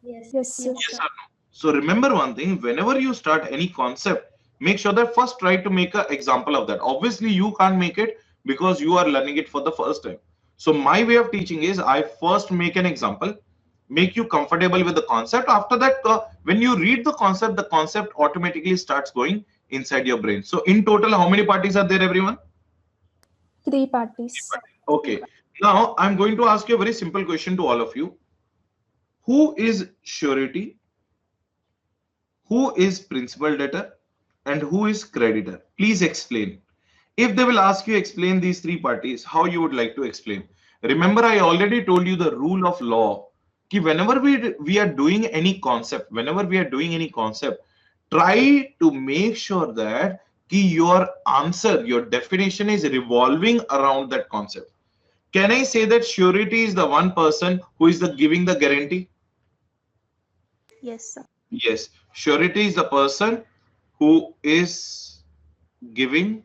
Yes. Yes, sir. Yes or no? So remember one thing, whenever you start any concept, make sure that first try to make an example of that. Obviously, you can't make it because you are learning it for the first time. So my way of teaching is I first make an example, make you comfortable with the concept. After that, when you read the concept automatically starts going inside your brain. So in total, how many parties are there, everyone? 3 parties. Okay. Now I'm going to ask you a very simple question to all of you. Who is surety? Who is principal debtor? And who is creditor? Please explain. If they will ask you explain these three parties, how you would like to explain? Remember, I already told you the rule of law. Ki whenever we are doing any concept, try to make sure that ki your answer, your definition is revolving around that concept. Can I say that surety is the one person who is the giving the guarantee? Yes, sir. Yes, surety is the person who is giving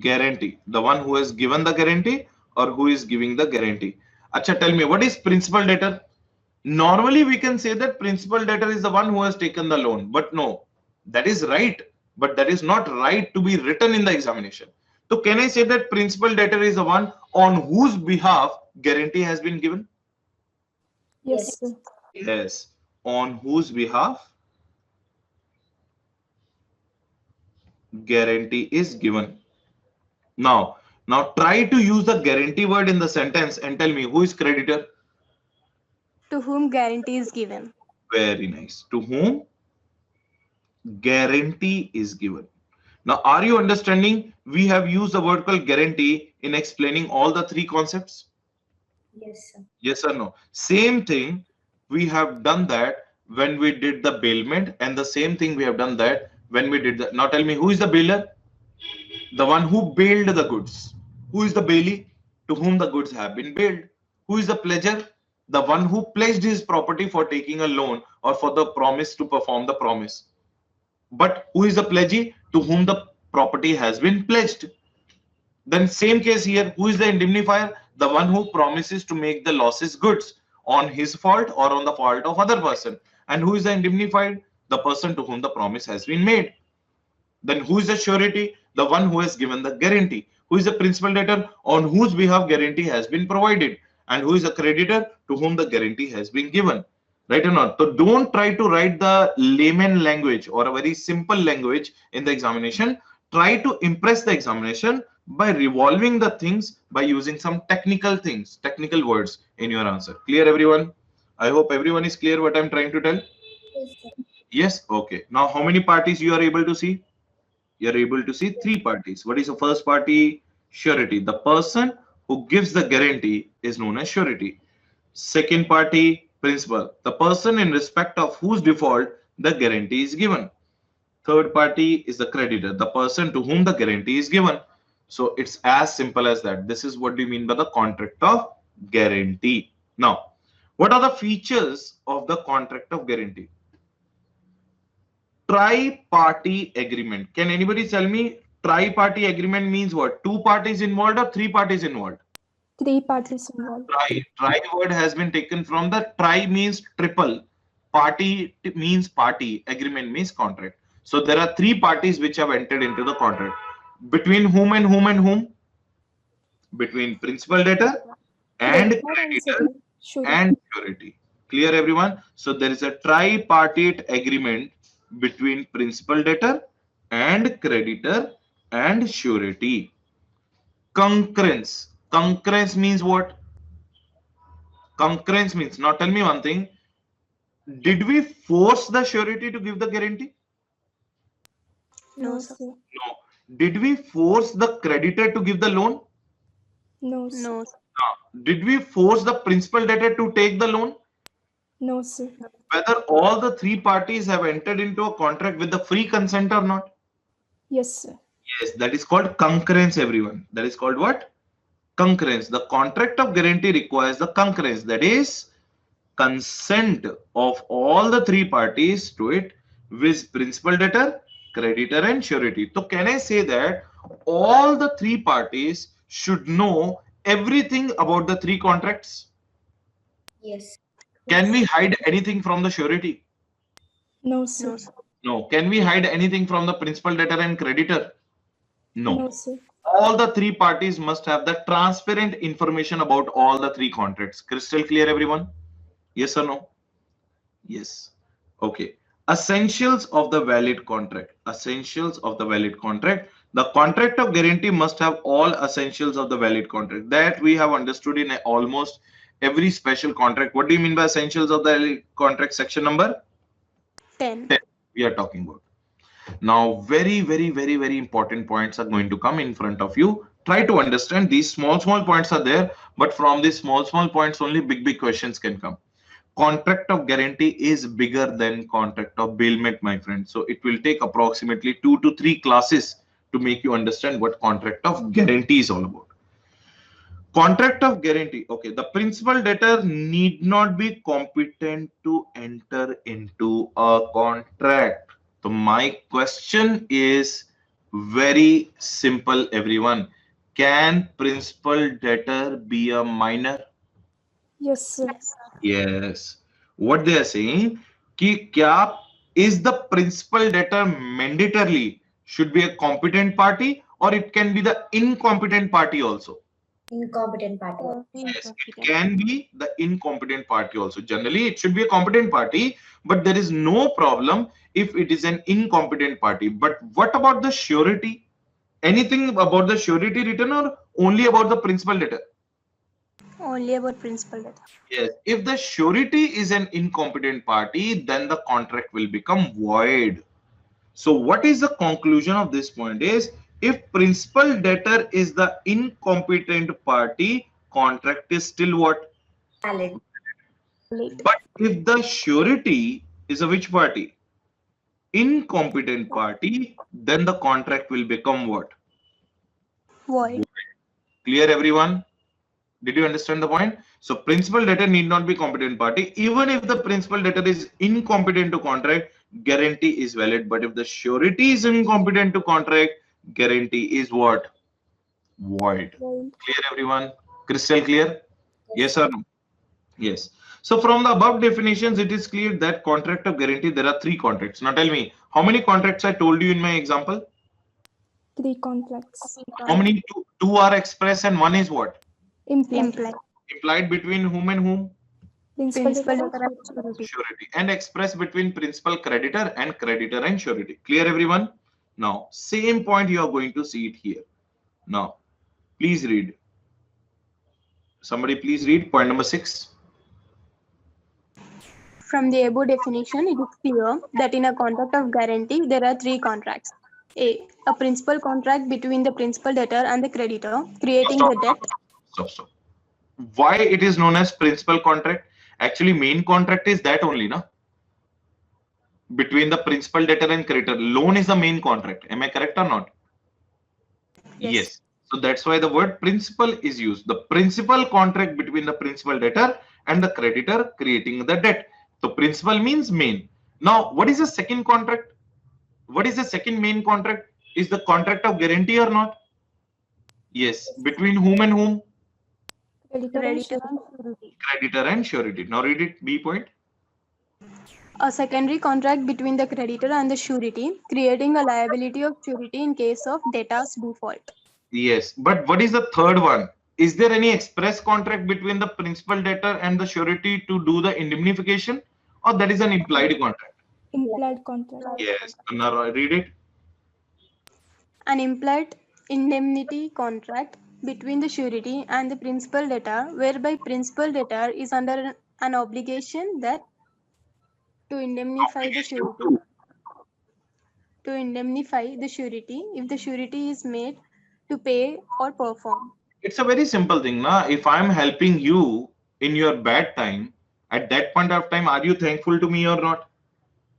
guarantee, the one who has given the guarantee or who is giving the guarantee. Acha, tell me, what is principal debtor? Normally, we can say that principal debtor is the one who has taken the loan, but no, that is right, but that is not right to be written in the examination. So, can I say that principal debtor is the one on whose behalf guarantee has been given? Yes, sir. Yes, on whose behalf guarantee is given. Now try to use the guarantee word in the sentence and tell me who is creditor. To whom guarantee is given. Very nice. To whom guarantee is given. Now, are you understanding? We have used the word called guarantee in explaining all the three concepts. Yes, sir. Yes or no? Same thing. We have done that when we did the bailment, and the same thing we have done that when we did the. Now, tell me who is the bailer? The one who bailed the goods. Who is the bailee? To whom the goods have been bailed. Who is the pledger? The one who pledged his property for taking a loan or for the promise to perform the promise. But who is the pledgee? To whom the property has been pledged. Then same case here, who is the indemnifier? The one who promises to make the losses goods on his fault or on the fault of other person. And who is the indemnified? The person to whom the promise has been made. Then who is the surety? The one who has given the guarantee. Who is the principal debtor? On whose behalf guarantee has been provided. And who is the creditor? To whom the guarantee has been given. Right or not? So don't try to write the layman language or a very simple language in the examination. Try to impress the examination by revolving the things by using some technical things, technical words in your answer. Clear, everyone? I hope everyone is clear what I'm trying to tell. Yes, sir. Yes. Okay. Now, how many parties you are able to see? You're able to see three parties. What is the first party? Surety. The person who gives the guarantee is known as surety. Second party, principal. The person in respect of whose default the guarantee is given. Third party is the creditor, the person to whom the guarantee is given. So it's as simple as that. This is what we mean by the contract of guarantee. Now, what are the features of the contract of guarantee? Tri-party agreement. Can anybody tell me tri-party agreement means what? Two parties involved or three parties involved? 3 parties involved. Tri word has been taken from the tri means triple, party means party, agreement means contract. So there are three parties which have entered into the contract. Between whom and whom and whom? Between principal debtor and creditor and surety. Clear, everyone? So there is a tripartite agreement between principal debtor and creditor and surety. Concurrence. Concurrence means what? Concurrence means, now tell me one thing. Did we force the surety to give the guarantee? No, sir. No. Did we force the creditor to give the loan? No, sir. No. Did we force the principal debtor to take the loan? No, sir. Whether all the three parties have entered into a contract with the free consent or not? Yes, sir. Yes, that is called concurrence, everyone. That is called what? Concurrence. The contract of guarantee requires the concurrence, that is consent of all the three parties to it, with principal debtor, creditor and surety. So can I say that all the three parties should know everything about the three contracts? Yes. Can we hide anything from the surety? No, No, sir. sir. No. Can we hide anything from the principal, debtor, and creditor? No. No, sir. All the three parties must have the transparent information about all the three contracts. Crystal clear, everyone? Yes or no? Yes. Okay. Essentials of the valid contract. Essentials of the valid contract. The contract of guarantee must have all essentials of the valid contract. That we have understood in almost every special contract. What do you mean by essentials of the valid contract? Section number 10. 10 we are talking about. Now, very important points are going to come in front of you. Try to understand these small points are there, but from these small points only big questions can come. Contract of guarantee is bigger than contract of bailment, my friend. So it will take approximately 2 to 3 classes to make you understand what contract of guarantee is all about. Contract of guarantee. Okay, the principal debtor need not be competent to enter into a contract. So my question is very simple, everyone. Can principal debtor be a minor? Yes, sir. Yes. What they are saying, कि क्या is the principal debtor mandatorily should be a competent party, or it can be the incompetent party also? Incompetent party. Yes, it can be the incompetent party also. Generally, it should be a competent party, but there is no problem if it is an incompetent party. But what about the surety? Anything about the surety written, or only about the principal debtor? Only about principal debtor. Yes, if the surety is an incompetent party, then the contract will become void. So what is the conclusion of this point is, if principal debtor is the incompetent party, contract is still what? Valid. But if the surety is a which party? Incompetent party, then the contract will become what? Void. Clear, everyone? Did you understand the point? So principal debtor need not be competent party. Even if the principal debtor is incompetent to contract, guarantee is valid. But if the surety is incompetent to contract, guarantee is what? Void. Clear, everyone? Crystal clear? Yes or no? Yes. So from the above definitions, it is clear that contract of guarantee, there are three contracts. Now tell me, how many contracts I told you in my example? 3 contracts. How many? Two are express and one is what? Implied. Implied between whom and whom? Principal debtor and surety. Surety. And express between principal creditor and surety. Clear, everyone? Now, same point you are going to see it here. Now, please read. Somebody please read point number 6. From the above definition, it is clear that in a contract of guarantee, there are 3 contracts. A principal contract between the principal debtor and the creditor, creating the debt. Stop. Why it is known as principal contract? Actually, main contract is that only, na? Between the principal debtor and creditor. Loan is the main contract. Am I correct or not? Yes. So that's why the word principal is used. The principal contract between the principal debtor and the creditor creating the debt. So principal means main. Now, what is the second contract? What is the second main contract? Is the contract of guarantee or not? Yes. Between whom and whom? Creditor And surety. Now read it. B point. A secondary contract between the creditor and the surety, creating a liability of surety in case of debtor's default. Yes. But what is the third one? Is there any express contract between the principal debtor and the surety to do the indemnification, or that is an implied contract? Implied contract. Yes. Now read it. An implied indemnity contract between the surety and the principal debtor, whereby principal debtor is under an obligation that to indemnify the surety. To indemnify the surety if the surety is made to pay or perform. It's a very simple thing, na? If I'm helping you in your bad time, at that point of time, are you thankful to me or not?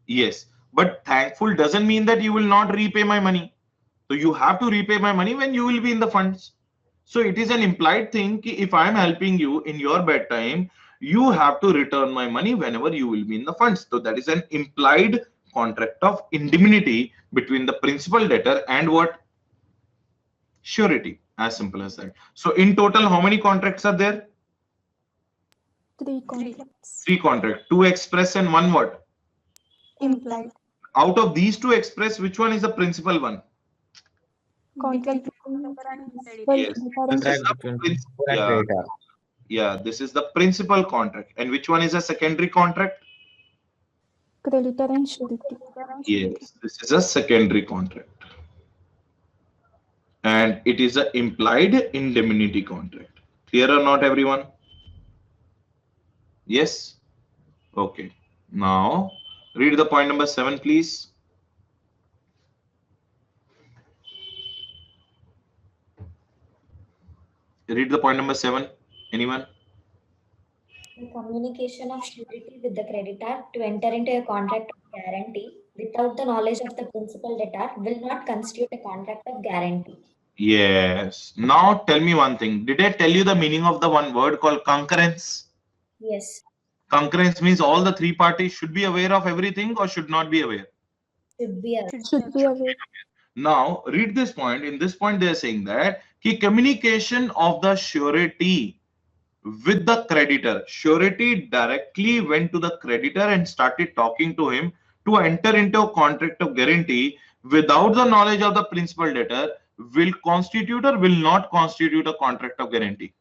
Yes. But thankful doesn't mean that you will not repay my money. So you have to repay my money when you will be in the funds. So it is an implied thing कि if I am helping you in your bad time, you have to return my money whenever you will be in the funds. So that is an implied contract of indemnity between the principal debtor and what? surety. As simple as that. So in total, how many contracts are there? 3 contracts. 3 contracts, 2 express and 1 what? Implied. Out of these 2 express, which one is the principal one? Contract Yes, this is the and yeah, creditor. yeah, this is the principal contract. And which one is a secondary contract? creditor and surety. Yes, this is a secondary contract. And it is a implied indemnity contract. Clear or not, everyone? Yes? Okay. Now, read the point number 7, please. Read the point number 7. Anyone? The communication of surety with the creditor to enter into a contract of guarantee without the knowledge of the principal debtor will not constitute a contract of guarantee. Yes. Now tell me one thing. Did I tell you the meaning of the one word called concurrence? Yes, Concurrence means all the 3 parties should be aware of everything or should not be aware. should be a Should be aware. Now read this point. In this point, they are saying that the communication of the surety with the creditor. Surety directly went to the creditor and started talking to him to enter into a contract of guarantee without the knowledge of the principal debtor will constitute or will not constitute a contract of guarantee.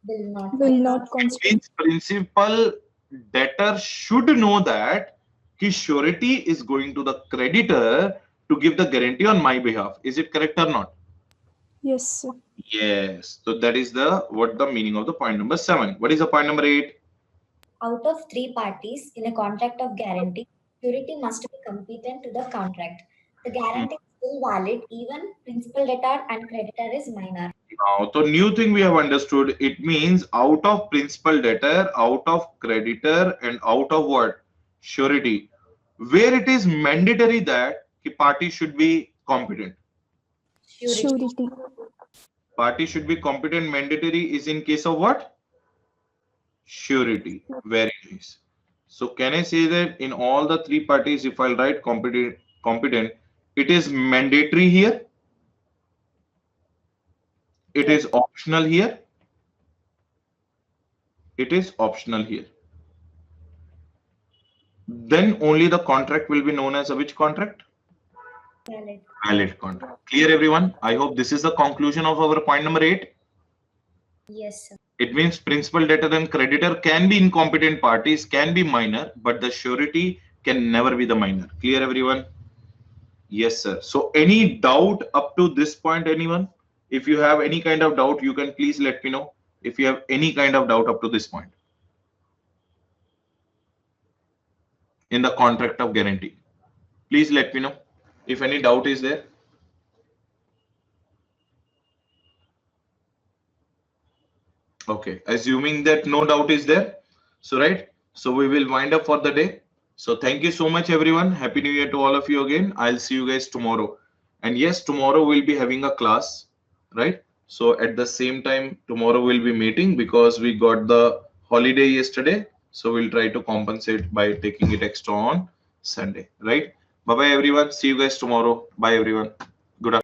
Will not It constitute. means principal debtor should know that his surety is going to the creditor to give the guarantee on my behalf. Is it correct or not? Yes, sir. Yes. So that is the what the meaning of the point number 7. What is the point number 8? out of 3 parties in a contract of guarantee, surety must be competent to the contract. The guarantee is still valid even principal debtor and creditor is minor. Now, the new thing we have understood, it means out of principal debtor, out of creditor, and out of what? Surety. Where it is mandatory that the party should be competent. Surety. Party should be competent, mandatory is in case of what? Surety. Very nice. So can I say that in all the 3 parties, if I'll write competent, it is mandatory here? It is optional here? It is optional here. Then only the contract will be known as a which contract? Valid. Valid contract. Clear, everyone? I hope this is the conclusion of our point number 8. Yes, sir. It means principal debtor and creditor can be incompetent parties, can be minor, but the surety can never be the minor. Clear, everyone? Yes, sir. So any doubt up to this point, anyone? If you have any kind of doubt, you can please let me know. If you have any kind of doubt up to this point in the contract of guarantee, please let me know if any doubt is there. Okay, assuming that no doubt is there. So, right. So we will wind up for the day. So thank you so much, everyone. Happy New Year to all of you again. I'll see you guys tomorrow. And yes, tomorrow we'll be having a class, right? So at the same time, tomorrow we'll be meeting because we got the holiday yesterday. So we'll try to compensate by taking it extra on Sunday, right? Bye-bye, everyone. See you guys tomorrow. Bye, everyone.